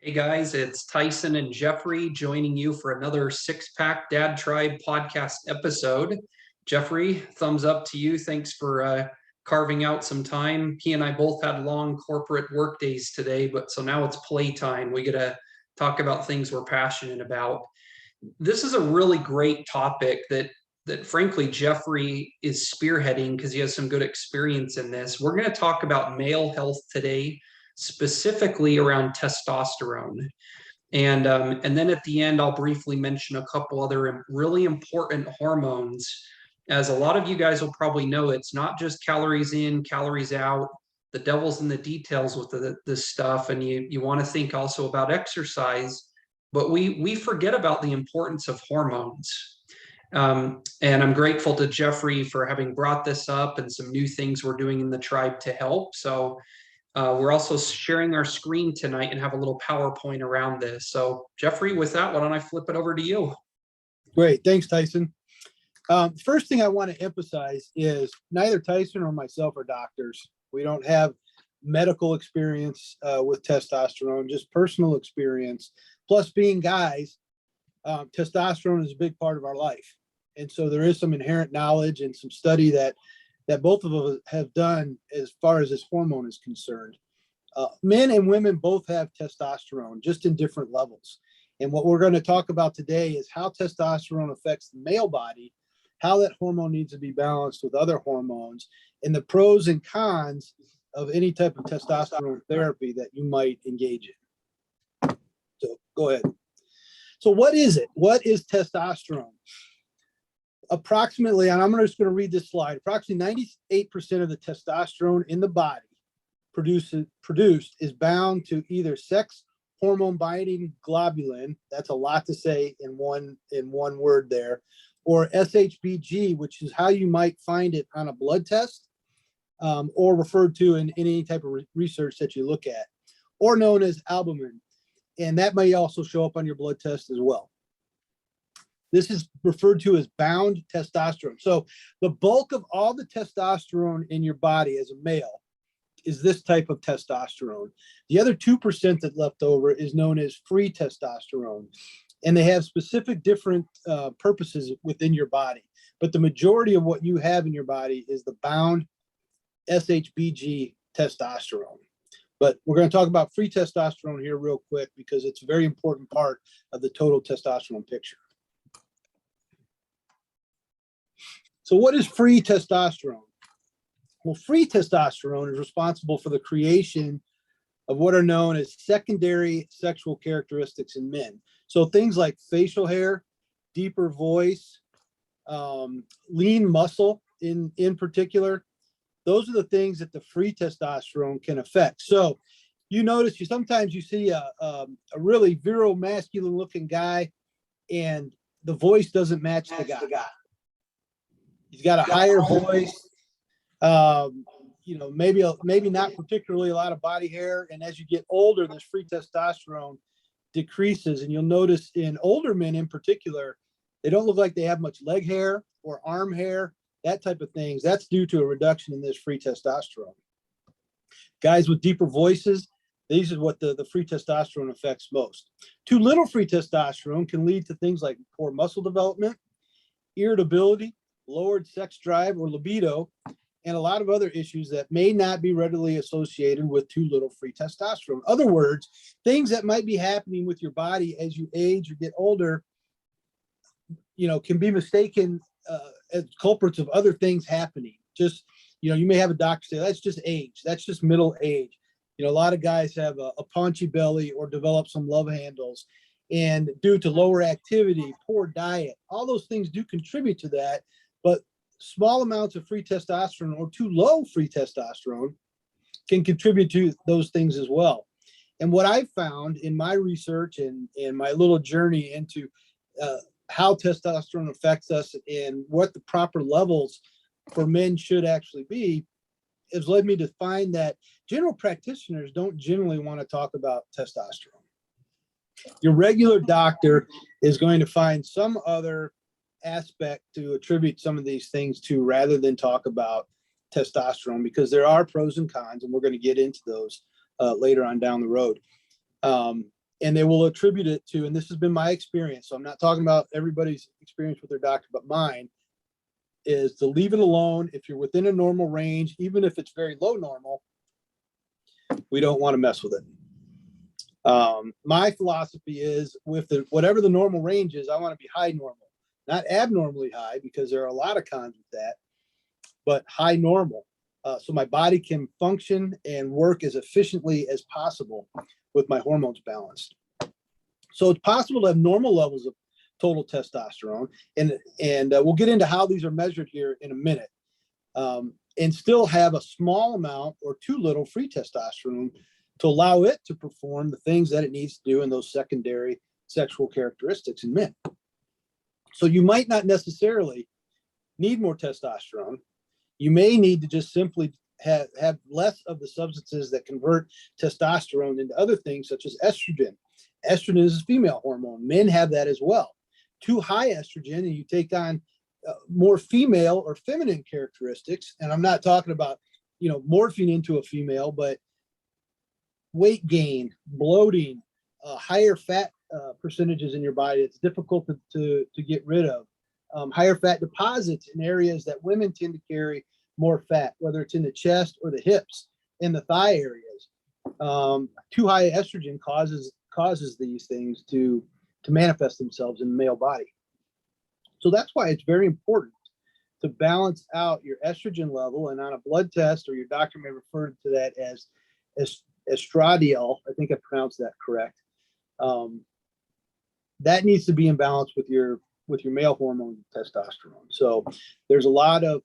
Hey guys, it's Tyson and Jeffrey joining you for another Six Pack Dad Tribe podcast episode. Jeffrey, thumbs up to you. Thanks for carving out some time. He and I both had long corporate work days today, but so now it's playtime. We get to talk about things we're passionate about. This is a really great topic that frankly Jeffrey is spearheading because he has some good experience in this. We're going to talk about male health today, specifically around testosterone. And then at the end, I'll briefly mention a couple other really important hormones. As a lot of you guys will probably know, it's not just calories in, calories out. The devil's in the details with this stuff. And you want to think also about exercise, but we forget about the importance of hormones. And I'm grateful to Jeffrey for having brought this up and some new things we're doing in the tribe to help. So we're also sharing our screen tonight and have a little PowerPoint around this. So Jeffrey, with that, why don't I flip it over to you? Great. Thanks, Tyson. First thing I want to emphasize is neither Tyson or myself are doctors. We don't have medical experience with testosterone, just personal experience. Plus, being guys, testosterone is a big part of our life. And so there is some inherent knowledge and some study that both of us have done as far as this hormone is concerned. Men and women both have testosterone, just in different levels. And what we're going to talk about today is how testosterone affects the male body, how that hormone needs to be balanced with other hormones, and the pros and cons of any type of testosterone therapy that you might engage in. So go ahead. So what is it? What is testosterone? Approximately, and I'm just going to read this slide, approximately 98% of the testosterone in the body produced is bound to either sex hormone binding globulin, that's a lot to say in one word there, or SHBG, which is how you might find it on a blood test, or referred to in any type of research that you look at, or known as albumin. And that may also show up on your blood test as well. This is referred to as bound testosterone. So the bulk of all the testosterone in your body as a male is this type of testosterone. The other 2% that's left over is known as free testosterone. And they have specific different purposes within your body. But the majority of what you have in your body is the bound SHBG testosterone. But we're going to talk about free testosterone here real quick because it's a very important part of the total testosterone picture. So what is free testosterone? Well, free testosterone is responsible for the creation of what are known as secondary sexual characteristics in men. So things like facial hair, deeper voice, lean muscle in particular, those are the things that the free testosterone can affect. So you notice sometimes you see a really virile, masculine looking guy and the voice doesn't match the guy. He's got a higher voice, maybe not particularly a lot of body hair. And as you get older, this free testosterone decreases. And you'll notice in older men in particular, they don't look like they have much leg hair or arm hair, that type of things. That's due to a reduction in this free testosterone. Guys with deeper voices, these is what the free testosterone affects most. Too little free testosterone can lead to things like poor muscle development, irritability, lowered sex drive or libido, and a lot of other issues that may not be readily associated with too little free testosterone. In other words, things that might be happening with your body as you age or get older, can be mistaken as culprits of other things happening. Just, you may have a doctor say, that's just age. That's just middle age. A lot of guys have a paunchy belly or develop some love handles. And due to lower activity, poor diet, all those things do contribute to that. But small amounts of free testosterone or too low free testosterone can contribute to those things as well. And what I've found in my research and my little journey into how testosterone affects us and what the proper levels for men should actually be has led me to find that general practitioners don't generally want to talk about testosterone. Your regular doctor is going to find some other aspect to attribute some of these things to rather than talk about testosterone, because there are pros and cons, and we're going to get into those later on down the road. And they will attribute it to, and this has been my experience, so I'm not talking about everybody's experience with their doctor, but mine is to leave it alone. If you're within a normal range, even if it's very low normal, we don't want to mess with it. My philosophy is with whatever the normal range is, I want to be high normal, not abnormally high, because there are a lot of cons with that, but high normal. So my body can function and work as efficiently as possible with my hormones balanced. So it's possible to have normal levels of total testosterone, and we'll get into how these are measured here in a minute, and still have a small amount or too little free testosterone to allow it to perform the things that it needs to do in those secondary sexual characteristics in men. So you might not necessarily need more testosterone. You may need to just simply have less of the substances that convert testosterone into other things, such as estrogen. Estrogen is a female hormone. Men have that as well. Too high estrogen, and you take on more female or feminine characteristics. And I'm not talking about, morphing into a female, but weight gain, bloating, higher fat percentages in your body. It's difficult to get rid of. Higher fat deposits in areas that women tend to carry more fat, whether it's in the chest or the hips, in the thigh areas. Too high estrogen causes these things to manifest themselves in the male body. So that's why it's very important to balance out your estrogen level, and on a blood test, or your doctor may refer to that as estradiol. I think I pronounced that correct. That needs to be in balance with your male hormone testosterone. So there's a lot of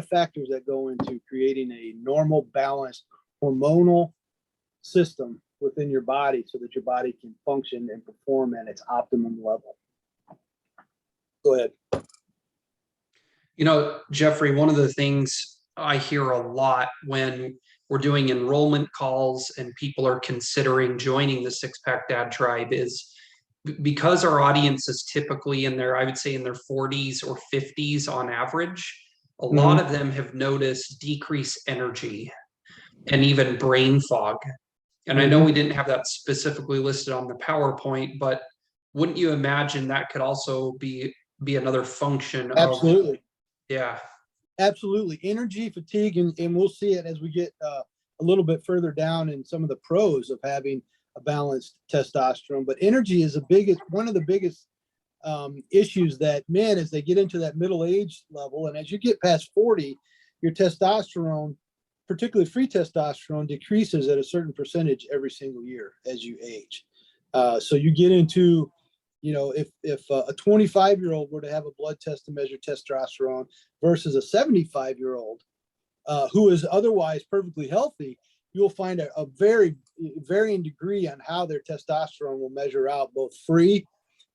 factors that go into creating a normal, balanced hormonal system within your body, so that your body can function and perform at its optimum level. Go ahead. Jeffrey, one of the things I hear a lot when we're doing enrollment calls and people are considering joining the Six Pack Dad Tribe is, because our audience is typically I would say in their 40s or 50s on average, a lot of them have noticed decreased energy and even brain fog. And I know we didn't have that specifically listed on the PowerPoint, but wouldn't you imagine that could also be another function of? Absolutely. Yeah. Absolutely. Energy fatigue, and we'll see it as we get a little bit further down in some of the pros of having a balanced testosterone. But energy is one of the biggest issues that men, as they get into that middle age level, and as you get past 40, your testosterone, particularly free testosterone, decreases at a certain percentage every single year as you age. So you get into, if a 25-year-old were to have a blood test to measure testosterone versus a 75-year-old who is otherwise perfectly healthy, you'll find a very varying degree on how their testosterone will measure out, both free,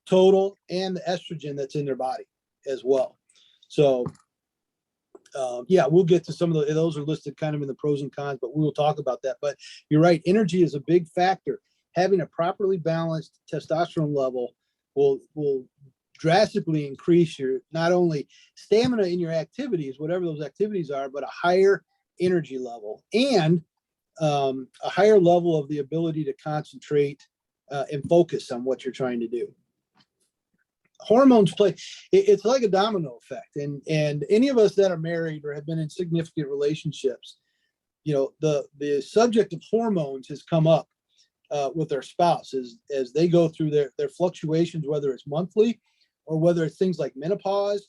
total, and the estrogen that's in their body as well. So we'll get to some of those are listed kind of in the pros and cons, but we will talk about that. But you're right, energy is a big factor. Having a properly balanced testosterone level will drastically increase your not only stamina in your activities, whatever those activities are, but a higher energy level and a higher level of the ability to concentrate and focus on what you're trying to do. Hormones play, it's like a domino effect. And any of us that are married or have been in significant relationships, the subject of hormones has come up with their spouse as they go through their fluctuations, whether it's monthly or whether it's things like menopause,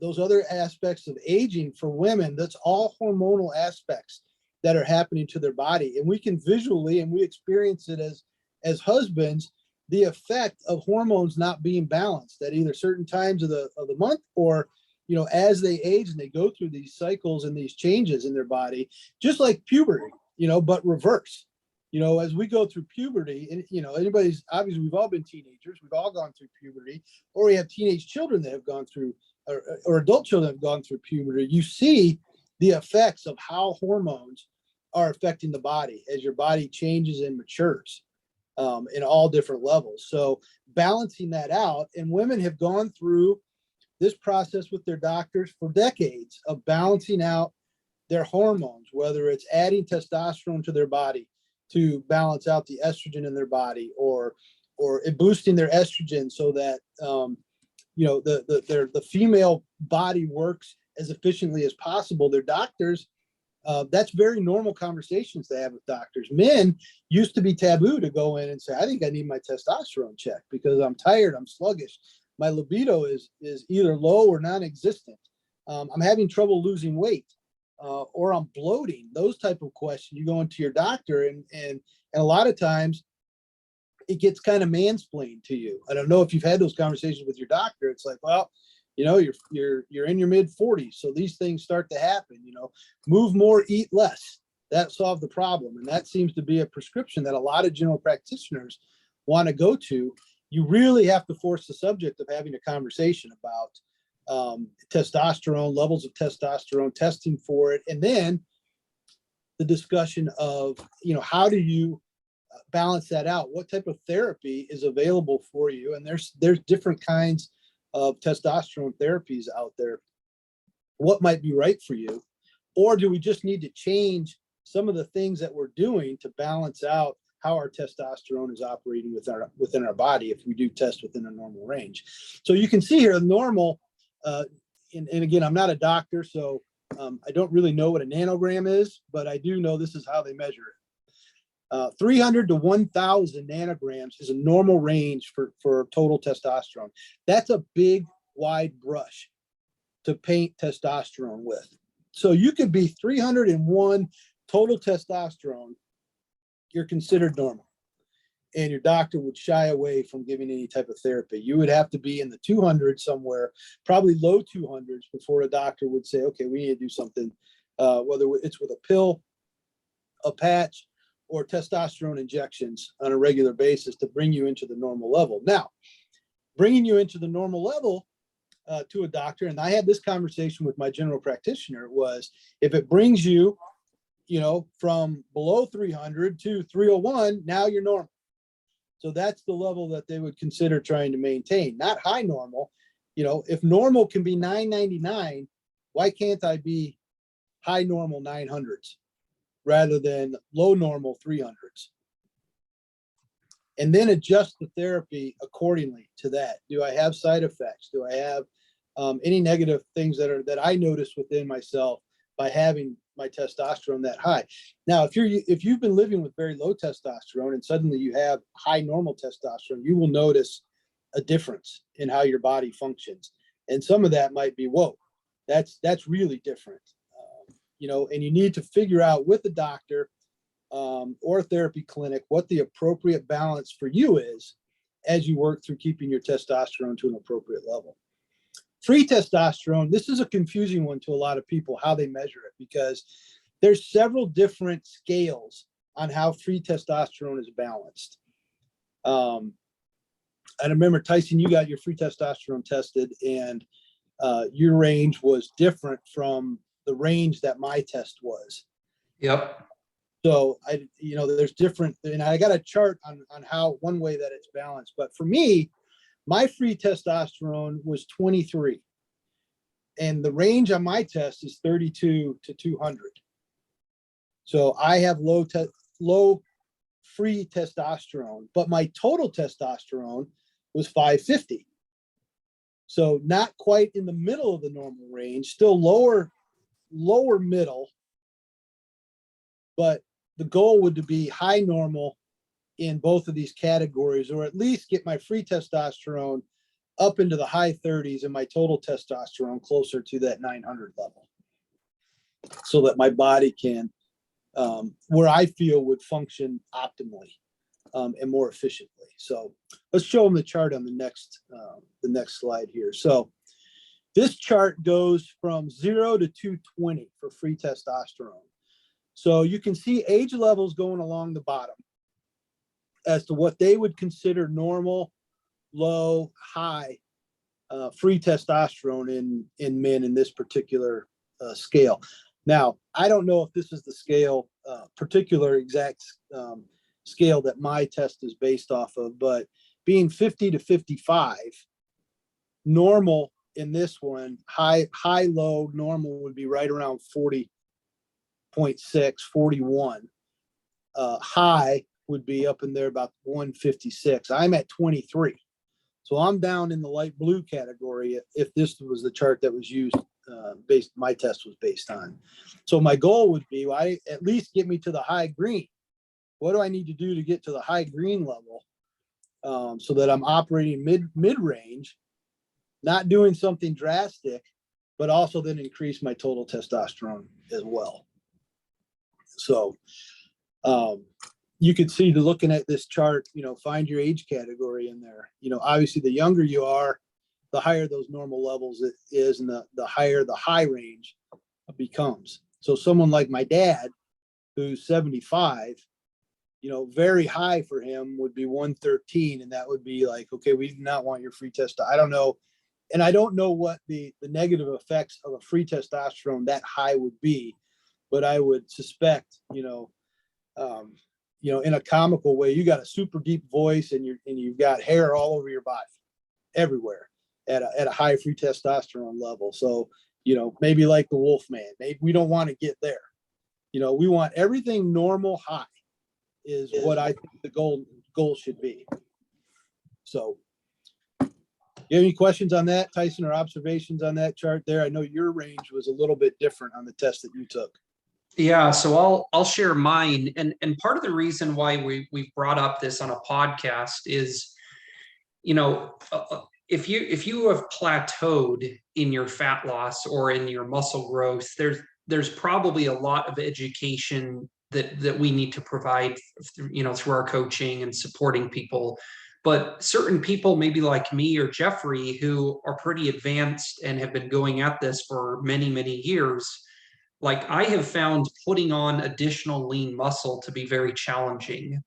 those other aspects of aging for women. That's all hormonal aspects that are happening to their body. And we can visually, and we experience it as husbands, the effect of hormones not being balanced at either certain times of the month, or as they age and they go through these cycles and these changes in their body, just like puberty, but reverse. As we go through puberty, and anybody's, obviously we've all been teenagers, we've all gone through puberty, or we have teenage children that have gone through, or adult children that have gone through puberty. You see the effects of how hormones are affecting the body as your body changes and matures in all different levels. So balancing that out, and women have gone through this process with their doctors for decades of balancing out their hormones, whether it's adding testosterone to their body to balance out the estrogen in their body, or boosting their estrogen so that the female body works as efficiently as possible. Their doctors, that's very normal conversations to have with doctors. Men used to be taboo to go in and say, I think I need my testosterone checked because I'm tired, I'm sluggish, my libido is either low or non-existent. I'm having trouble losing weight, or I'm bloating. Those type of questions. You go into your doctor, and a lot of times it gets kind of mansplained to you. I don't know if you've had those conversations with your doctor. It's like, well, you're in your mid 40s, so these things start to happen. Move more, eat less. That solved the problem, and that seems to be a prescription that a lot of general practitioners want to go to. You really have to force the subject of having a conversation about testosterone, levels of testosterone, testing for it, and then the discussion of, how do you balance that out? What type of therapy is available for you? And there's different kinds of testosterone therapies out there. What might be right for you? Or do we just need to change some of the things that we're doing to balance out how our testosterone is operating within our body if we do test within a normal range? So you can see here normal, and again, I'm not a doctor, so I don't really know what a nanogram is, but I do know this is how they measure it. 300 to 1,000 nanograms is a normal range for total testosterone. That's a big, wide brush to paint testosterone with. So you could be 301 total testosterone, you're considered normal, and your doctor would shy away from giving any type of therapy. You would have to be in the 200s somewhere, probably low 200s, before a doctor would say, okay, we need to do something, whether it's with a pill, a patch, or testosterone injections on a regular basis to bring you into the normal level. Now, bringing you into the normal level to a doctor, and I had this conversation with my general practitioner, was if it brings you, from below 300 to 301, now you're normal. So that's the level that they would consider trying to maintain, not high normal. If normal can be 999, why can't I be high normal 900s rather than low normal 300s? And then adjust the therapy accordingly to that. Do I have side effects? Do I have any negative things that I notice within myself by having my testosterone that high? Now, if you've been living with very low testosterone and suddenly you have high normal testosterone, you will notice a difference in how your body functions. And some of that might be, whoa, that's really different. And you need to figure out with the doctor or a therapy clinic what the appropriate balance for you is as you work through keeping your testosterone to an appropriate level. Free testosterone, this is a confusing one to a lot of people, how they measure it, because there's several different scales on how free testosterone is balanced. I remember, Tyson, you got your free testosterone tested, and your range was different from the range that my test was. Yep. So there's different, and I got a chart on how one way that it's balanced. But for me, my free testosterone was 23, and the range on my test is 32 to 200. So I have low free testosterone, but my total testosterone was 550. So not quite in the middle of the normal range, still lower middle, but the goal would be high normal in both of these categories, or at least get my free testosterone up into the high 30s and my total testosterone closer to that 900 level, so that my body can, where I feel would function optimally and more efficiently. So let's show them the chart on the next slide here. So this chart goes from 0 to 220 for free testosterone. So you can see age levels going along the bottom as to what they would consider normal, low, high free testosterone in men in this particular scale. Now, I don't know if this is the scale, particular exact scale that my test is based off of, but being 50 to 55, normal in this one, high, low, normal would be right around 40.6, 41. high would be up in there about 156. I'm at 23. So I'm down in the light blue category if this was the chart that was used, my test was based on. So my goal would be, at least get me to the high green. What do I need to do to get to the high green level, so that I'm operating mid-range, not doing something drastic, but also then increase my total testosterone as well. So you could see, looking at this chart, find your age category in there. Obviously the younger you are, the higher those normal levels it is, and the higher the high range becomes. So someone like my dad, who's 75, very high for him would be 113. And that would be like, okay, we do not want your free testosterone. I don't know. And I don't know what the negative effects of a free testosterone that high would be, but I would suspect, in a comical way, you got a super deep voice and you've got hair all over your body, everywhere, at a high free testosterone level. So, maybe like the wolf man, maybe we don't want to get there. We want everything normal high is what I think the goal should be. So, you have any questions on that, Tyson, or observations on that chart there? I know your range was a little bit different on the test that you took. Yeah, so I'll share mine, and part of the reason why we've brought up this on a podcast is, if you have plateaued in your fat loss or in your muscle growth, there's probably a lot of education that we need to provide, through our coaching and supporting people. But certain people, maybe like me or Jeffrey, who are pretty advanced and have been going at this for many, many years, like I have found putting on additional lean muscle to be very challenging.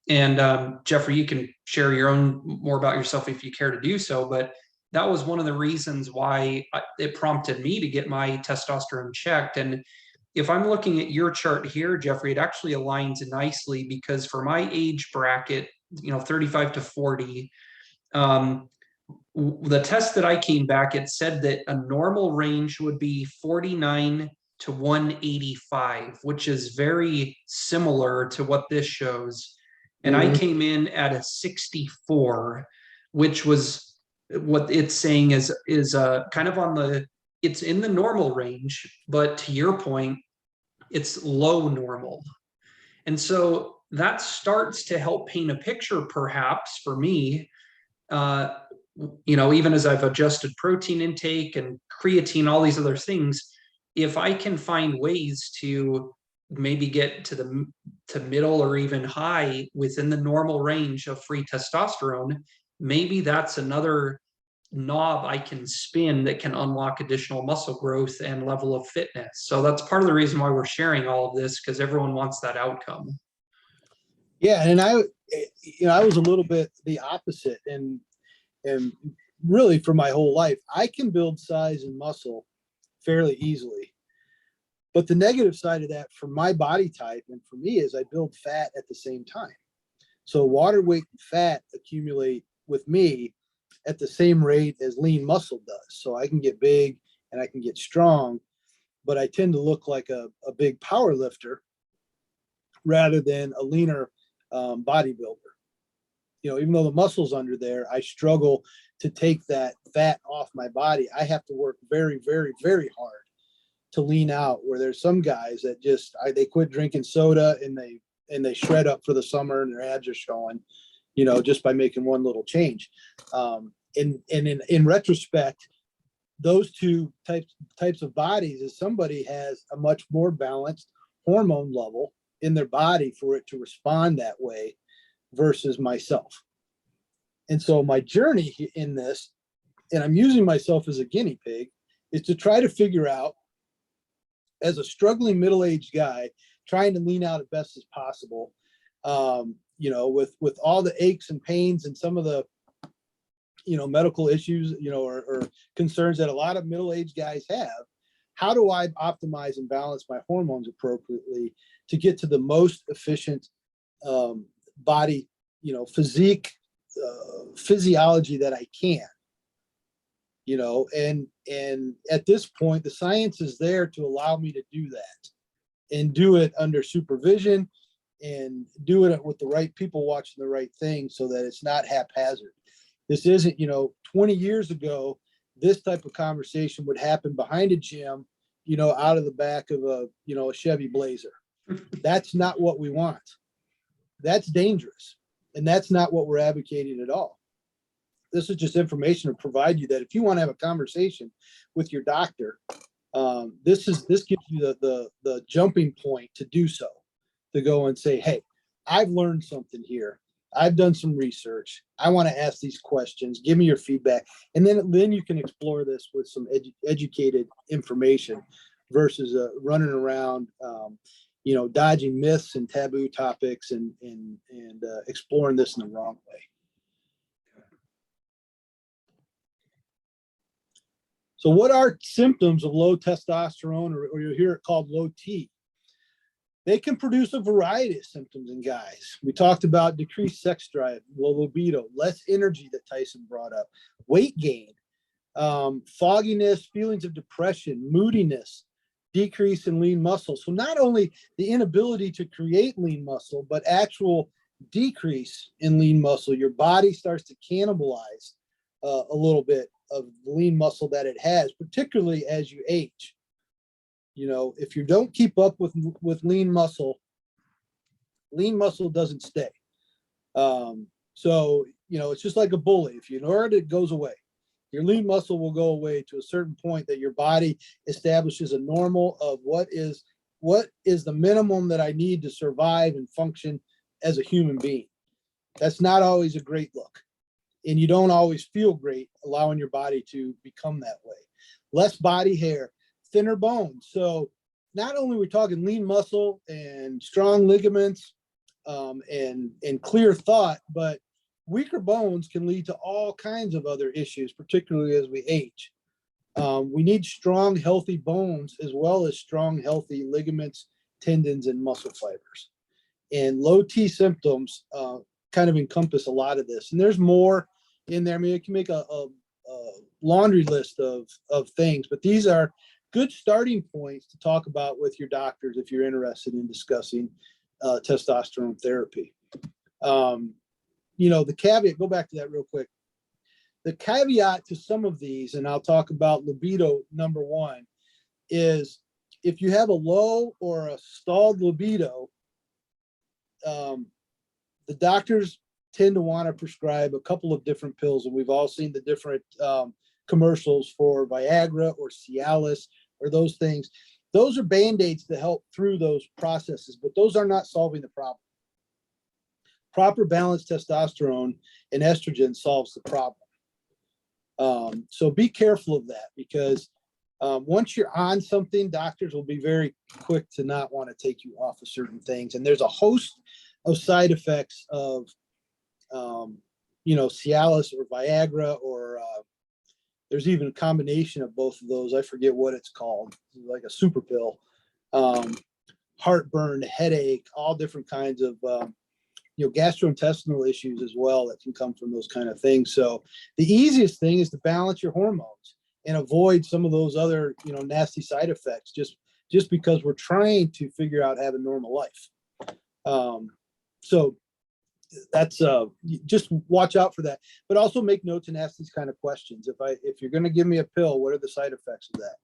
And Jeffrey, you can share more about yourself if you care to do so, but that was one of the reasons why it prompted me to get my testosterone checked. And if I'm looking at your chart here, Jeffrey, it actually aligns nicely, because for my age bracket, 35 to 40, the test that I came back, it said that a normal range would be 49 to 185, which is very similar to what this shows. And I came in at a 64, which was what it's saying is kind of it's in the normal range, but to your point, it's low normal. And so that starts to help paint a picture, perhaps for me, even as I've adjusted protein intake and creatine, all these other things, if I can find ways to maybe get to middle or even high within the normal range of free testosterone, maybe that's another knob I can spin that can unlock additional muscle growth and level of fitness. So that's part of the reason why we're sharing all of this, because everyone wants that outcome. Yeah. And I was a little bit the opposite, and really for my whole life, I can build size and muscle fairly easily. But the negative side of that for my body type and for me is I build fat at the same time. So water weight and fat accumulate with me at the same rate as lean muscle does. So I can get big and I can get strong, but I tend to look like a big power lifter rather than a leaner bodybuilder. Even though the muscle's under there, I struggle to take that fat off my body. I have to work very, very, very hard to lean out, where there's some guys that they quit drinking soda and they shred up for the summer and their abs are showing, just by making one little change. In retrospect, those two types of bodies is somebody has a much more balanced hormone level in their body for it to respond that way versus myself. And so my journey in this, and I'm using myself as a guinea pig, is to try to figure out, as a struggling middle-aged guy trying to lean out as best as possible, with all the aches and pains and some of the medical issues, or concerns that a lot of middle-aged guys have, how do I optimize and balance my hormones appropriately to get to the most efficient body, physiology that I can? And at this point, the science is there to allow me to do that and do it under supervision and doing it with the right people watching the right thing so that it's not haphazard. This isn't, 20 years ago, this type of conversation would happen behind a gym, out of the back of a Chevy Blazer. That's not what we want. That's dangerous. And that's not what we're advocating at all. This is just information to provide you that if you want to have a conversation with your doctor, this gives you the jumping point to do so, to go and say, hey, I've learned something here. I've done some research. I want to ask these questions. Give me your feedback. And then you can explore this with some educated information versus running around, dodging myths and taboo topics and exploring this in the wrong way. So what are symptoms of low testosterone, or you'll hear it called low T? They can produce a variety of symptoms in guys. We talked about decreased sex drive, low libido, less energy that Tyson brought up, weight gain, fogginess, feelings of depression, moodiness, decrease in lean muscle. So not only the inability to create lean muscle, but actual decrease in lean muscle. Your body starts to cannibalize a little bit of the lean muscle that it has, particularly as you age. If you don't keep up with lean muscle doesn't stay. So, it's just like a bully. If you ignore it, it goes away. Your lean muscle will go away to a certain point that your body establishes a normal of what is the minimum that I need to survive and function as a human being. That's not always a great look. And you don't always feel great allowing your body to become that way. Less body hair, thinner bones. So not only are we talking lean muscle and strong ligaments and clear thought, but weaker bones can lead to all kinds of other issues, particularly as we age. We need strong, healthy bones as well as strong, healthy ligaments, tendons, and muscle fibers. And low T symptoms kind of encompass a lot of this. And there's more in there. I mean, it can make a laundry list of things, but these are good starting points to talk about with your doctors if you're interested in discussing testosterone therapy. The caveat, go back to that real quick. The caveat to some of these, and I'll talk about libido number one, is if you have a low or a stalled libido, the doctors tend to want to prescribe a couple of different pills, and we've all seen the different commercials for Viagra or Cialis or those things. Those are Band-Aids to help through those processes, but those are not solving the problem. Proper balanced testosterone and estrogen solves the problem. So be careful of that, because once you're on something, doctors will be very quick to not want to take you off of certain things. And there's a host of side effects of, Cialis or Viagra, or there's even a combination of both of those. I forget what it's called, like a super pill, heartburn, headache, all different kinds of, gastrointestinal issues as well that can come from those kind of things. So the easiest thing is to balance your hormones and avoid some of those other, nasty side effects, just because we're trying to figure out how to have a normal life. So that's just watch out for that, but also make notes and ask these kind of questions. If you're going to give me a pill, what are the side effects of that?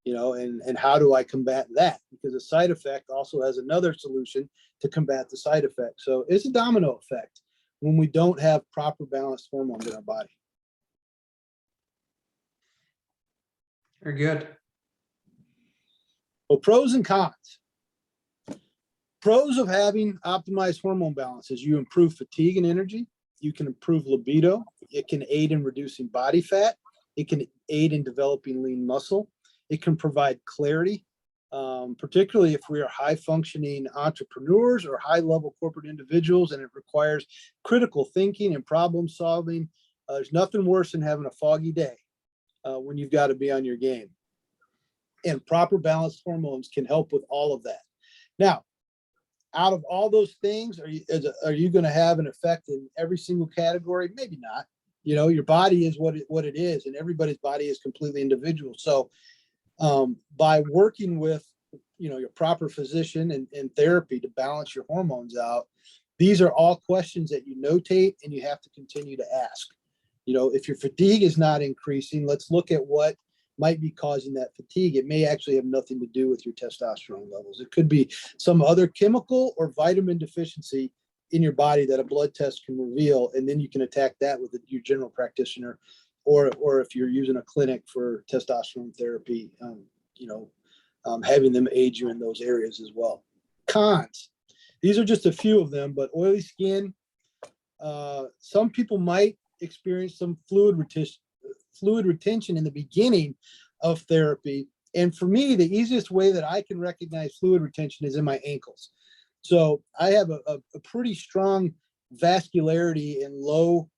And how do I combat that? Because a side effect also has another solution to combat the side effect. So it's a domino effect when we don't have proper balanced hormones in our body. Very good. Well, pros and cons. Pros of having optimized hormone balance is you improve fatigue and energy. You can improve libido. It can aid in reducing body fat. It can aid in developing lean muscle. It can provide clarity, particularly if we are high-functioning entrepreneurs or high-level corporate individuals, and it requires critical thinking and problem-solving. There's nothing worse than having a foggy day when you've got to be on your game. And proper balanced hormones can help with all of that. Now, out of all those things, are you going to have an effect in every single category? Maybe not. Your body is what it is, and everybody's body is completely individual. So by working with, your proper physician and therapy to balance your hormones out. These are all questions that you notate and you have to continue to ask. If your fatigue is not increasing, let's look at what might be causing that fatigue. It may actually have nothing to do with your testosterone levels. It could be some other chemical or vitamin deficiency in your body that a blood test can reveal, and then you can attack that with your general practitioner, or if you're using a clinic for testosterone therapy, having them aid you in those areas as well. Cons. These are just a few of them, but oily skin. Some people might experience some fluid retention in the beginning of therapy. And for me, the easiest way that I can recognize fluid retention is in my ankles. So I have a pretty strong vascularity and low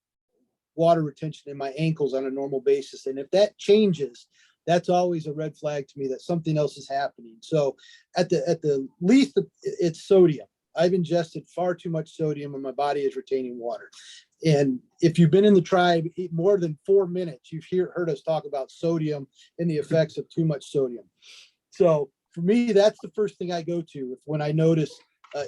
water retention in my ankles on a normal basis. And if that changes, that's always a red flag to me that something else is happening. So at the least, it's sodium. I've ingested far too much sodium and my body is retaining water. And if you've been in the tribe more than 4 minutes, you've heard us talk about sodium and the effects of too much sodium. So for me, that's the first thing I go to when I notice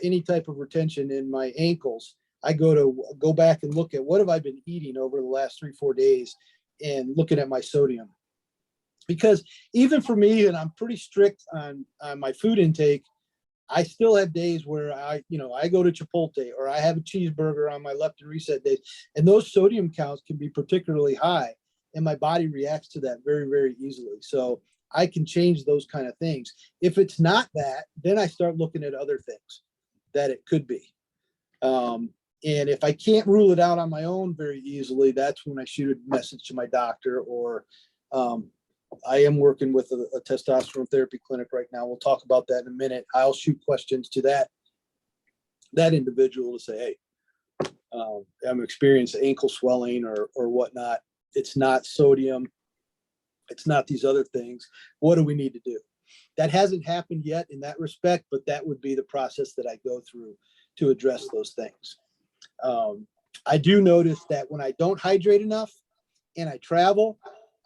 any type of retention in my ankles. I go back and look at what have I been eating over the last 3-4 days and looking at my sodium. Because even for me, and I'm pretty strict on my food intake, I still have days where I go to Chipotle or I have a cheeseburger on my leptin reset days, and those sodium counts can be particularly high, and my body reacts to that very, very easily. So I can change those kind of things. If it's not that, then I start looking at other things that it could be. And if I can't rule it out on my own very easily, that's when I shoot a message to my doctor, or I am working with a testosterone therapy clinic right now. We'll talk about that in a minute. I'll shoot questions to that individual to say, hey, I'm experiencing ankle swelling or whatnot. It's not sodium. It's not these other things. What do we need to do? That hasn't happened yet in that respect, but that would be the process that I go through to address those things. I do notice that when I don't hydrate enough and I travel,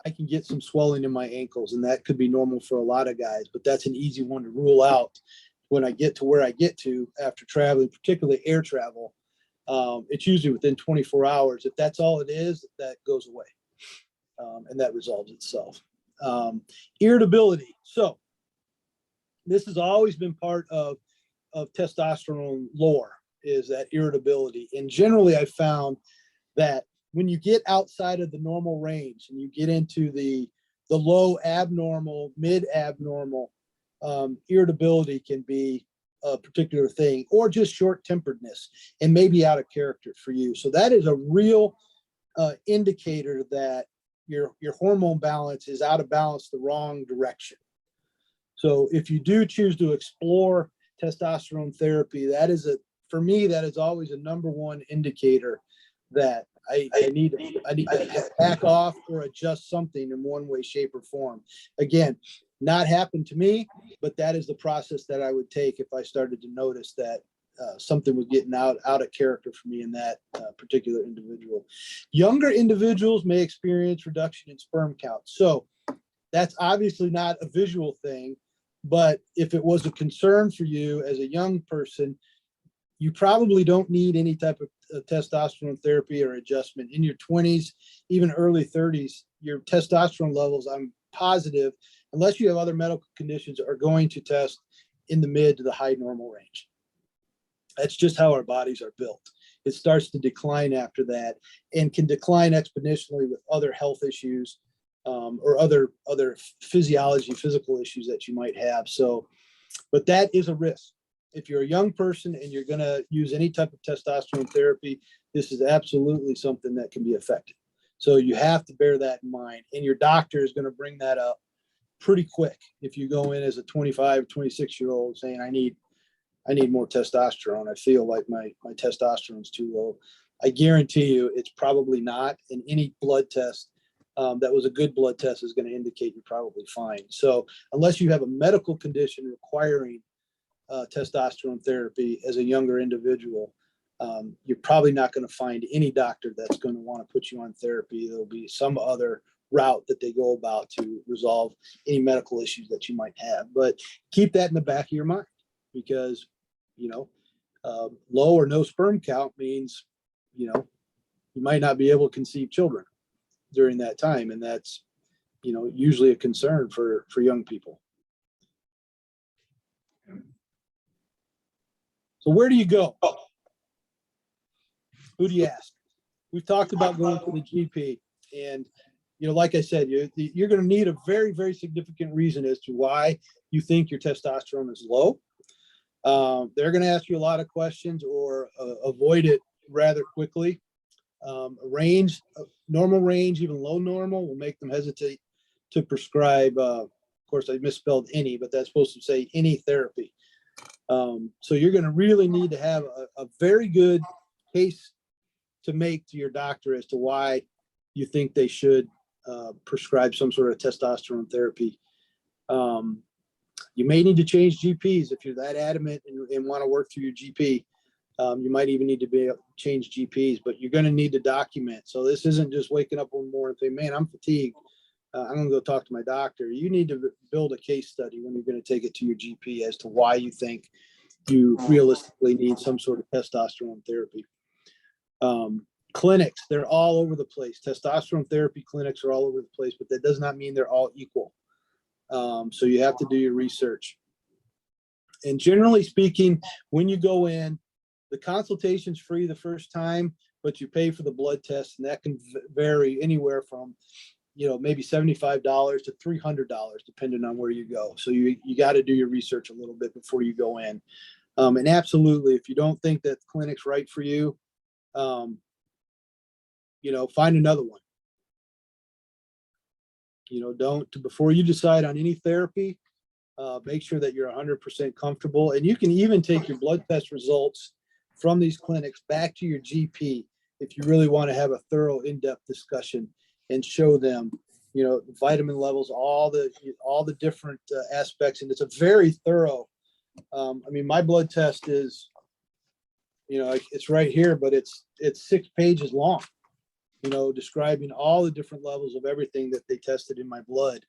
I can get some swelling in my ankles, and that could be normal for a lot of guys, but that's an easy one to rule out when I get to where I get to after traveling, particularly air travel. It's usually within 24 hours. If that's all it is, that goes away, and that resolves itself. Irritability. So this has always been part of testosterone lore, is that irritability. And generally I found that when you get outside of the normal range and you get into the low abnormal, mid abnormal, irritability can be a particular thing, or just short temperedness and maybe out of character for you. So that is a real indicator that your hormone balance is out of balance the wrong direction. So if you do choose to explore testosterone therapy, for me, that is always a number one indicator that I need to back off or adjust something in one way, shape, or form. Again, not happened to me, but that is the process that I would take if I started to notice that something was getting out of character for me in that particular individual. Younger individuals may experience reduction in sperm count. So that's obviously not a visual thing, but if it was a concern for you as a young person, you probably don't need any type of testosterone therapy or adjustment. In your 20s, even early 30s, your testosterone levels, I'm positive, unless you have other medical conditions, are going to test in the mid to the high normal range. That's just how our bodies are built. It starts to decline after that, and can decline exponentially with other health issues or other physical issues that you might have. So, but that is a risk. If you're a young person and you're going to use any type of testosterone therapy, this is absolutely something that can be affected. So you have to bear that in mind. And your doctor is going to bring that up pretty quick if you go in as a 25, 26-year-old saying, I need more testosterone. I feel like my testosterone is too low. I guarantee you it's probably not. And any blood test that was a good blood test is going to indicate you're probably fine. So unless you have a medical condition requiring testosterone therapy as a younger individual, you're probably not going to find any doctor that's going to want to put you on therapy. There'll be some other route that they go about to resolve any medical issues that you might have. But keep that in the back of your mind, because, low or no sperm count means, you might not be able to conceive children during that time. And that's, usually a concern for young people. So where do you go? Who do you ask? We've talked about going to the GP, and, like I said, you're going to need a very, very significant reason as to why you think your testosterone is low. They're going to ask you a lot of questions or avoid it rather quickly. Range, normal range, even low normal, will make them hesitate to prescribe. Of course, I misspelled any, but that's supposed to say any therapy. So you're going to really need to have a very good case to make to your doctor as to why you think they should prescribe some sort of testosterone therapy. You may need to change GPs if you're that adamant and want to work through your GP. You might even need to be able to change GPs, but you're going to need to document. So this isn't just waking up one morning and saying, man, I'm fatigued. I'm going to go talk to my doctor. You need to build a case study when you're going to take it to your GP as to why you think you realistically need some sort of testosterone therapy. Clinics, they're all over the place. Testosterone therapy clinics are all over the place, but that does not mean they're all equal. So you have to do your research. And generally speaking, when you go in, the consultation's free the first time, but you pay for the blood test, and that can vary anywhere from, maybe $75 to $300, depending on where you go. So you got to do your research a little bit before you go in. And absolutely, if you don't think that the clinic's right for you, find another one. Before you decide on any therapy, make sure that you're 100% comfortable. And you can even take your blood test results from these clinics back to your GP if you really want to have a thorough, in-depth discussion and show them, the vitamin levels, all the different aspects. And it's a very thorough. My blood test is, it's right here, but it's 6 pages long, describing all the different levels of everything that they tested in my blood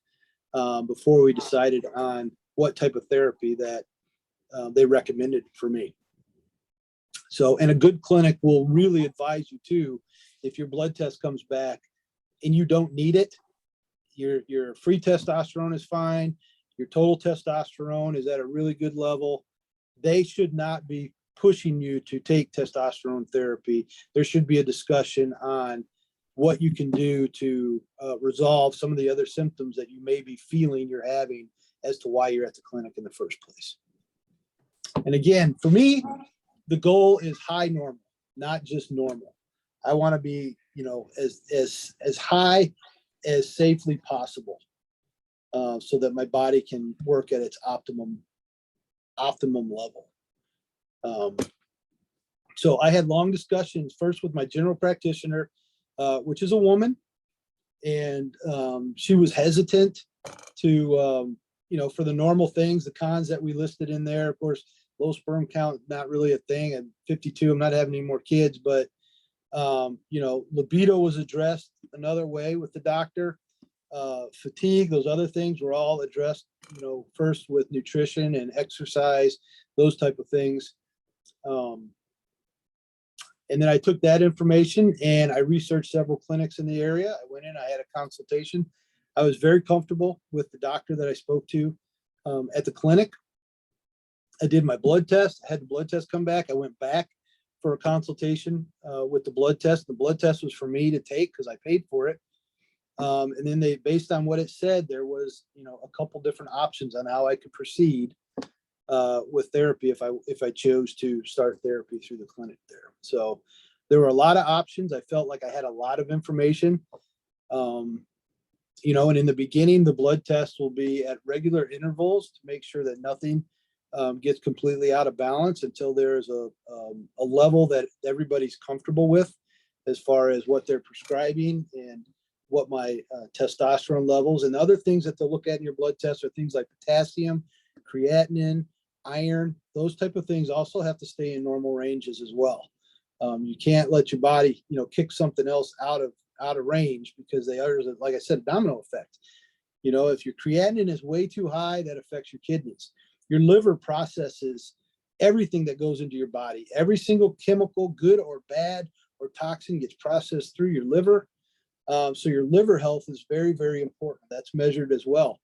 before we decided on what type of therapy that they recommended for me. So, and a good clinic will really advise you too, if your blood test comes back and you don't need it, your free testosterone is fine, your total testosterone is at a really good level, they should not be pushing you to take testosterone therapy. There should be a discussion on what you can do to resolve some of the other symptoms that you may be feeling you're having as to why you're at the clinic in the first place. And again, for me, the goal is high normal, not just normal. I want to be, as high as safely possible, so that my body can work at its optimum level. So I had long discussions first with my general practitioner, which is a woman, and she was hesitant to, for the normal things, the cons that we listed in there. Of course, low sperm count, not really a thing. At 52, I'm not having any more kids, but libido was addressed another way with the doctor. Fatigue, those other things were all addressed, first with nutrition and exercise, those type of things. And then I took that information and I researched several clinics in the area. I went in, I had a consultation. I was very comfortable with the doctor that I spoke to at the clinic. I did my blood test. I had the blood test come back. I went back for a consultation with the blood test. The blood test was for me to take because I paid for it. And then they, based on what it said, there was, a couple different options on how I could proceed with therapy if I chose to start therapy through the clinic there. So there were a lot of options. I felt like I had a lot of information. And in the beginning, the blood test will be at regular intervals to make sure that nothing gets completely out of balance until there's a level that everybody's comfortable with as far as what they're prescribing and what my testosterone levels. And the other things that they'll look at in your blood test are things like potassium, creatinine, iron. Those type of things also have to stay in normal ranges as well. You can't let your body, kick something else out out of range because they are, like I said, a domino effect. You know, if your creatinine is way too high, that affects your kidneys. Your liver processes everything that goes into your body. Every single chemical, good or bad or toxin, gets processed through your liver. So your liver health is very, very important. That's measured as well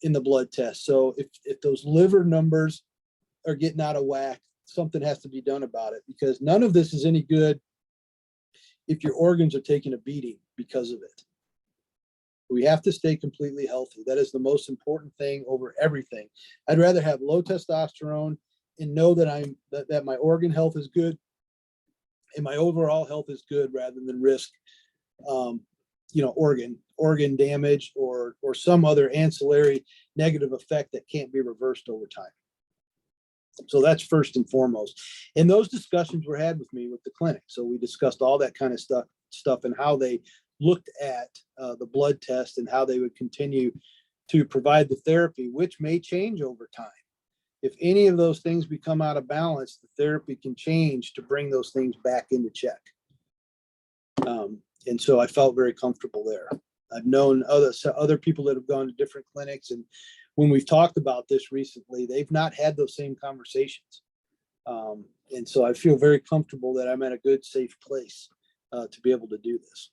in the blood test. So if those liver numbers are getting out of whack, something has to be done about it, because none of this is any good if your organs are taking a beating because of it. We have to stay completely healthy. That is the most important thing over everything. I'd rather have low testosterone and know that that my organ health is good and my overall health is good, rather than risk organ damage or some other ancillary negative effect that can't be reversed over time. So that's first and foremost. And those discussions were had with me with the clinic. So we discussed all that kind of stuff and how they looked at the blood test and how they would continue to provide the therapy, which may change over time. If any of those things become out of balance, the therapy can change to bring those things back into check. And so I felt very comfortable there. I've known other people that have gone to different clinics, and when we've talked about this recently, they've not had those same conversations. And so I feel very comfortable that I'm at a good, safe place to be able to do this.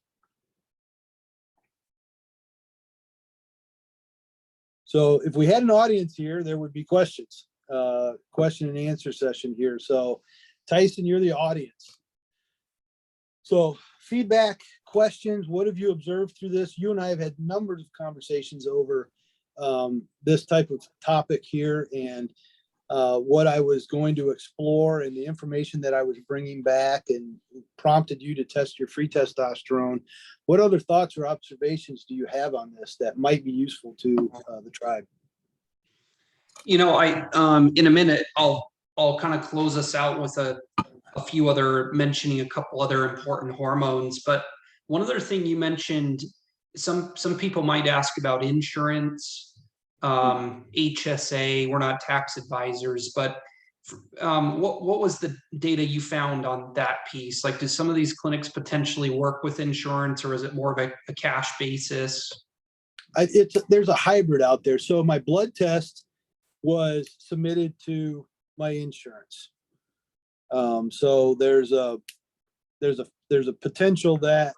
So if we had an audience here, there would be questions, question and answer session here. So Tyson, you're the audience. So feedback, questions, what have you observed through this? You and I have had numbers of conversations over this type of topic here, and what I was going to explore and the information that I was bringing back, and prompted you to test your free testosterone. What other thoughts or observations do you have on this that might be useful to the tribe? You know, in a minute, I'll kind of close us out with a few other, mentioning a couple other important hormones. But one other thing you mentioned, some people might ask about insurance, HSA. We're not tax advisors, but what was the data you found on that piece? Like, do some of these clinics potentially work with insurance, or is it more of a cash basis? There's a hybrid out there. So my blood test was submitted to my insurance. So there's a potential that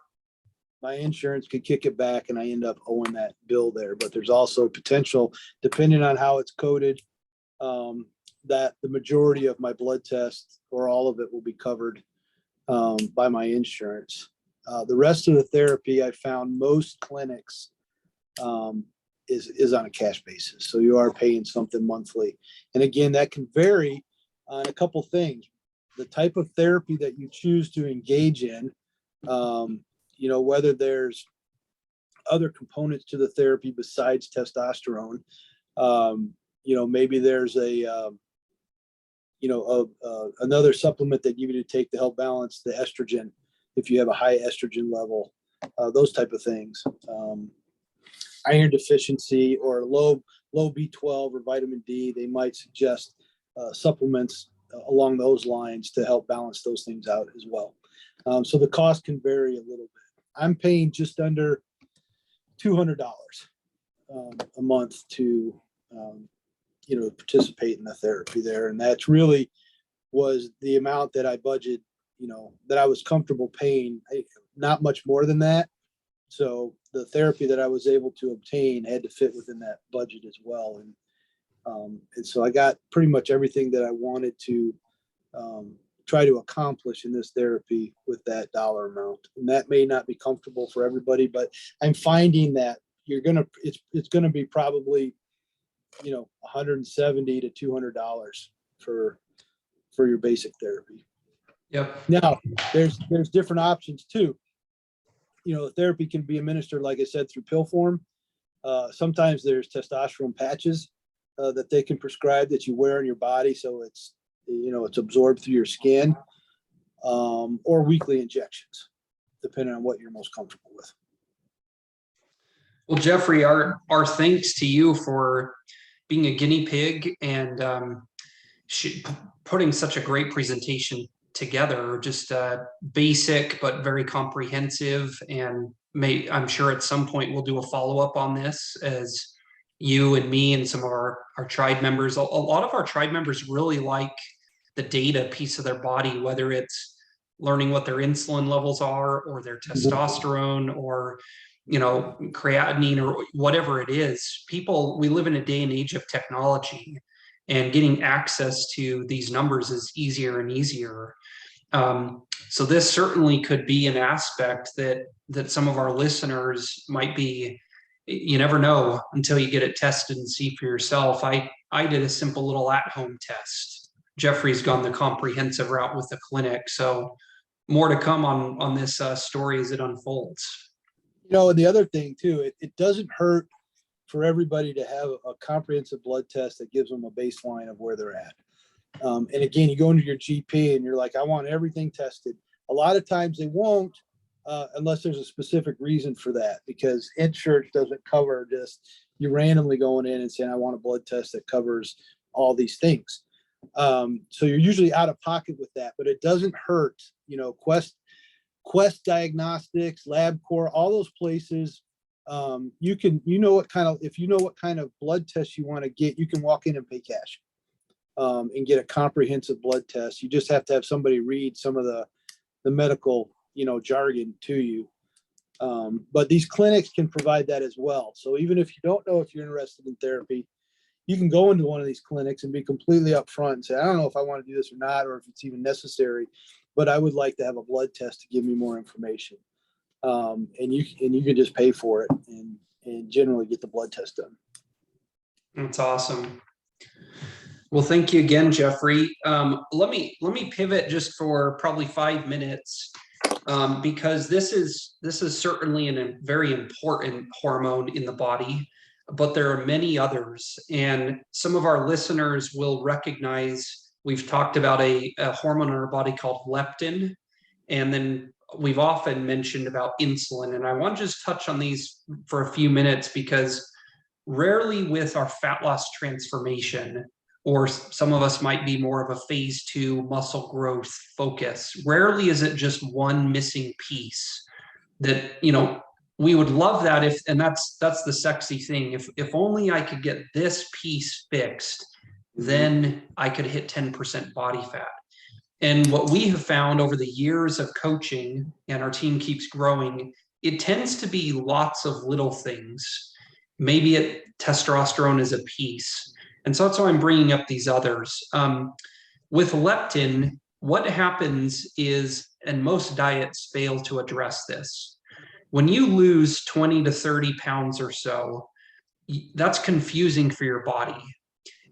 my insurance could kick it back and I end up owing that bill there. But there's also potential, depending on how it's coded, that the majority of my blood test or all of it will be covered by my insurance. The rest of the therapy, I found most clinics is on a cash basis. So you are paying something monthly. And again, that can vary on a couple things. The type of therapy that you choose to engage in, whether there's other components to the therapy besides testosterone. Maybe there's another supplement that you need to take to help balance the estrogen if you have a high estrogen level, those type of things. Iron deficiency or low B12 or vitamin D, they might suggest supplements along those lines to help balance those things out as well. So the cost can vary a little bit. I'm paying just under $200 a month to participate in the therapy there, and that's really was the amount that I budget, that I was comfortable paying. Not much more than that. So the therapy that I was able to obtain had to fit within that budget as well. And so I got pretty much everything that I wanted to try to accomplish in this therapy with that dollar amount. And that may not be comfortable for everybody, but I'm finding that it's gonna be probably, $170 to $200 for your basic therapy. Yep. Now there's different options too. Therapy can be administered, like I said, through pill form. Sometimes there's testosterone patches that they can prescribe that you wear on your body, so it's absorbed through your skin, or weekly injections, depending on what you're most comfortable with. Well, Jeffrey, our thanks to you for being a guinea pig and putting such a great presentation together, just basic but very comprehensive. And I'm sure at some point we'll do a follow-up on this, as you and me and some of our tribe members, a lot of our tribe members really like the data piece of their body, whether it's learning what their insulin levels are, or their testosterone, or creatinine, or whatever it is. We live in a day and age of technology, and getting access to these numbers is easier and easier. So this certainly could be an aspect that some of our listeners might be. You never know until you get it tested and see for yourself. I did a simple little at-home test. Jeffrey's gone the comprehensive route with the clinic, so more to come on this story as it unfolds. And the other thing too, it doesn't hurt for everybody to have a comprehensive blood test that gives them a baseline of where they're at. And again, you go into your GP and you're like, I want everything tested. A lot of times they won't, unless there's a specific reason for that, because insurance doesn't cover just you randomly going in and saying, I want a blood test that covers all these things. So you're usually out of pocket with that, but it doesn't hurt. Quest Diagnostics, LabCorp, all those places. If you know what kind of blood test you want to get, you can walk in and pay cash and get a comprehensive blood test. You just have to have somebody read some of the medical jargon to you. But these clinics can provide that as well. So even if you don't know if you're interested in therapy, you can go into one of these clinics and be completely upfront and say, I don't know if I want to do this or not, or if it's even necessary, but I would like to have a blood test to give me more information. And you can just pay for it and generally get the blood test done. That's awesome. Well, thank you again, Jeffrey. Let me pivot just for probably 5 minutes, because this is certainly a very important hormone in the body, but there are many others, and some of our listeners will recognize we've talked about a hormone in our body called leptin, and then we've often mentioned about insulin. And I want to just touch on these for a few minutes, because rarely with our fat loss transformation, or some of us might be more of a phase 2 muscle growth focus, rarely is it just one missing piece that, we would love that and that's the sexy thing. If only I could get this piece fixed, then I could hit 10% body fat. And what we have found over the years of coaching, and our team keeps growing, it tends to be lots of little things. Maybe testosterone is a piece. And so that's why I'm bringing up these others. With leptin, what happens is, and most diets fail to address this, when you lose 20 to 30 pounds or so, that's confusing for your body.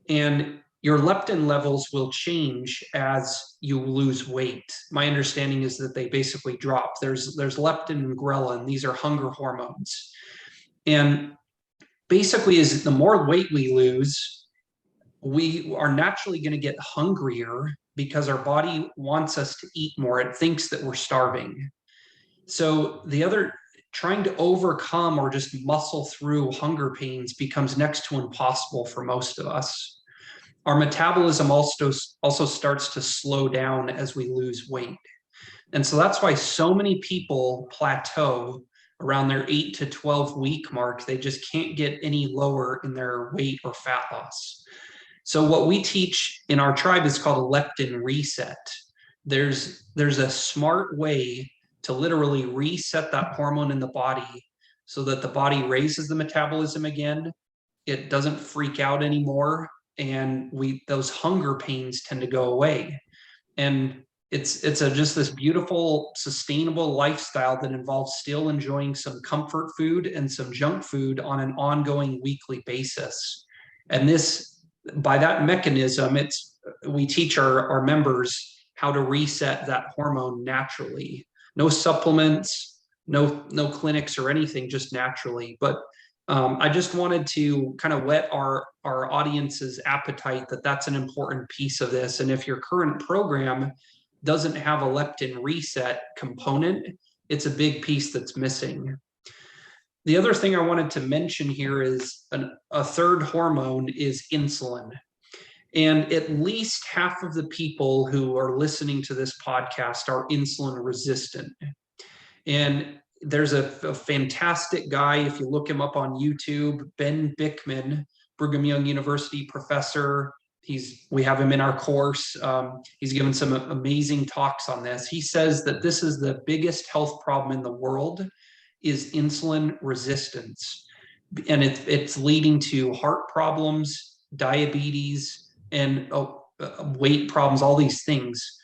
And your leptin levels will change as you lose weight. My understanding is that they basically drop. There's leptin and ghrelin. These are hunger hormones. And basically, as the more weight we lose, we are naturally going to get hungrier, because our body wants us to eat more. It thinks that we're starving. So trying to overcome or just muscle through hunger pains becomes next to impossible for most of us. Our metabolism also starts to slow down as we lose weight. And so that's why so many people plateau around their 8 to 12 week mark. They just can't get any lower in their weight or fat loss. So what we teach in our tribe is called a leptin reset. There's a smart way to literally reset that hormone in the body so that the body raises the metabolism again. It doesn't freak out anymore. And those hunger pains tend to go away. And it's just this beautiful, sustainable lifestyle that involves still enjoying some comfort food and some junk food on an ongoing weekly basis. And by that mechanism, we teach our members how to reset that hormone naturally. No supplements, no clinics or anything, just naturally. But I just wanted to kind of whet our audience's appetite that that's an important piece of this. And if your current program doesn't have a leptin reset component, it's a big piece that's missing. The other thing I wanted to mention here is a third hormone is insulin. And at least half of the people who are listening to this podcast are insulin resistant. And there's a fantastic guy, if you look him up on YouTube, Ben Bickman, Brigham Young University professor. We have him in our course. He's given some amazing talks on this. He says that this is the biggest health problem in the world, is insulin resistance. And it's leading to heart problems, diabetes, and weight problems, all these things.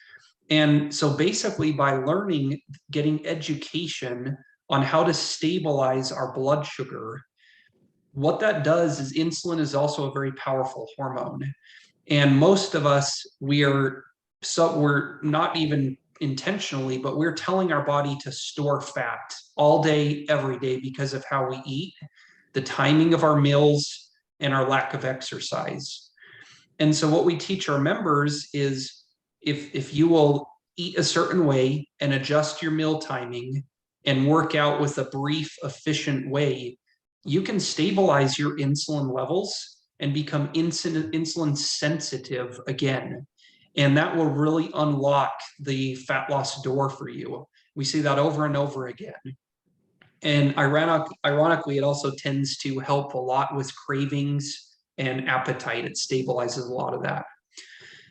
And so basically, by learning, getting education on how to stabilize our blood sugar, what that does is insulin is also a very powerful hormone. And most of us, we're not even intentionally, but we're telling our body to store fat all day, every day, because of how we eat, the timing of our meals, and our lack of exercise. And so what we teach our members is, if you will eat a certain way and adjust your meal timing and work out with a brief, efficient way, you can stabilize your insulin levels and become insulin sensitive again. And that will really unlock the fat loss door for you. We see that over and over again. And ironically, it also tends to help a lot with cravings and appetite. It stabilizes a lot of that.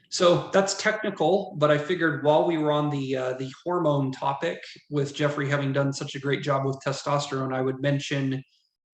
So that's technical, but I figured while we were on the hormone topic, with Jeffrey having done such a great job with testosterone, I would mention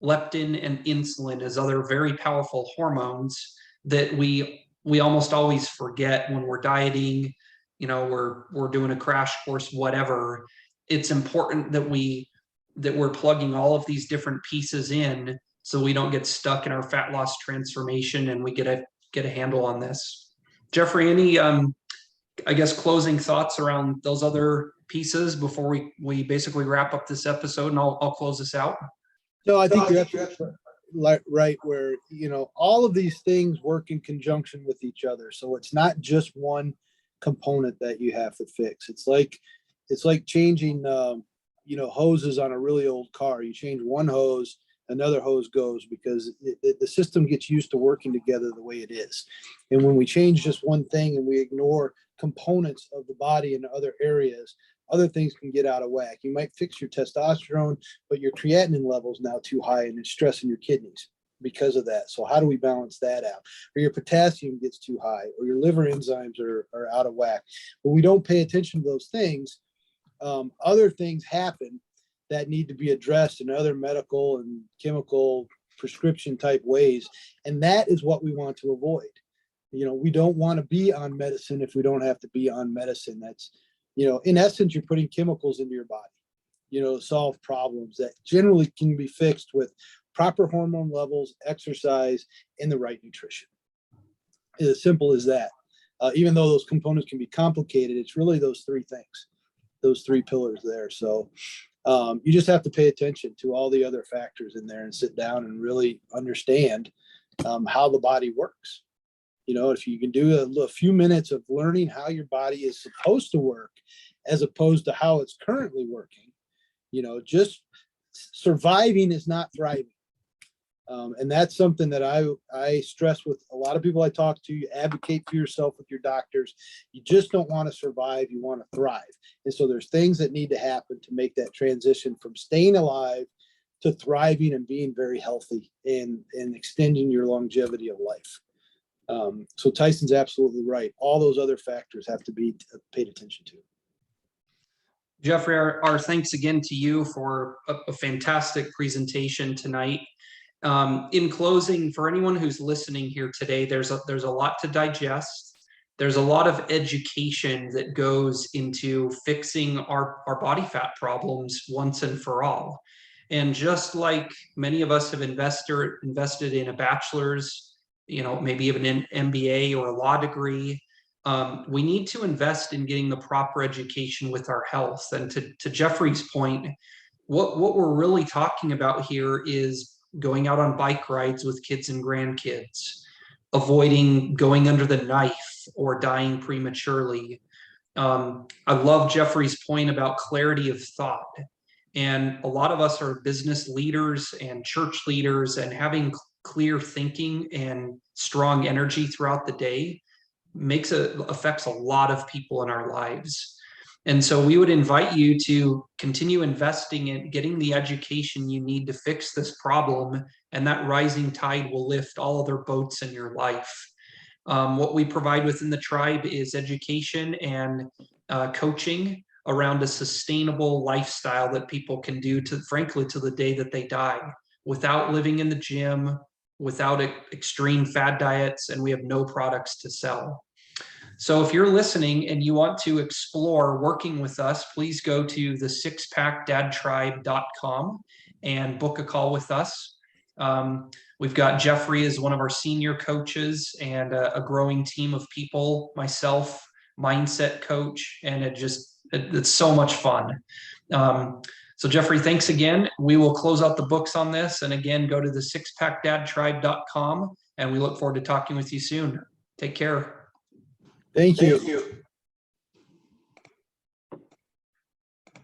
leptin and insulin as other very powerful hormones that we almost always forget when we're dieting. We're doing a crash course, whatever. It's important that we're plugging all of these different pieces in, so we don't get stuck in our fat loss transformation, and we get a handle on this. Jeffrey, any, I guess, closing thoughts around those other pieces before we basically wrap up this episode, and I'll close this out? No, I think you're absolutely right, where, all of these things work in conjunction with each other. So it's not just one component that you have to fix. It's like changing, hoses on a really old car. You change one hose, another hose goes, because the system gets used to working together the way it is. And when we change just one thing and we ignore components of the body in other areas, other things can get out of whack. You might fix your testosterone, but your creatinine level is now too high and it's stressing your kidneys because of that. So how do we balance that out? Or your potassium gets too high, or your liver enzymes are out of whack. When we don't pay attention to those things, other things happen that need to be addressed in other medical and chemical prescription type ways. And that is what we want to avoid. We don't want to be on medicine if we don't have to be on medicine. That's, in essence, you're putting chemicals into your body, to solve problems that generally can be fixed with proper hormone levels, exercise, and the right nutrition. It's as simple as that. Even though those components can be complicated, it's really those three things, those three pillars there. So you just have to pay attention to all the other factors in there and sit down and really understand how the body works. If you can do a few minutes of learning how your body is supposed to work as opposed to how it's currently working, just surviving is not thriving. And that's something that I stress with a lot of people I talk to. You advocate for yourself with your doctors. You just don't want to survive. You want to thrive. And so there's things that need to happen to make that transition from staying alive to thriving and being very healthy and extending your longevity of life. So Tyson's absolutely right. All those other factors have to be paid attention to. Jeffrey, our thanks again to you for a fantastic presentation tonight. In closing, for anyone who's listening here today, there's a lot to digest. There's a lot of education that goes into fixing our body fat problems once and for all. And just like many of us have invested in a bachelor's, maybe even an MBA or a law degree, we need to invest in getting the proper education with our health. And to Jeffrey's point, what we're really talking about here is going out on bike rides with kids and grandkids, avoiding going under the knife or dying prematurely. I love Jeffrey's point about clarity of thought. And a lot of us are business leaders and church leaders, and having clear thinking and strong energy throughout the day affects a lot of people in our lives. And so we would invite you to continue investing in getting the education you need to fix this problem, and that rising tide will lift all other boats in your life. What we provide within the tribe is education and coaching around a sustainable lifestyle that people can do frankly, to the day that they die, without living in the gym, without extreme fad diets, and we have no products to sell. So if you're listening and you want to explore working with us, please go to the sixpackdadtribe.com and book a call with us. We've got Jeffrey as one of our senior coaches and a growing team of people, myself, mindset coach, and it's so much fun. So Jeffrey, thanks again. We will close out the books on this. And again, go to the sixpackdadtribe.com, and we look forward to talking with you soon. Take care. Thank you.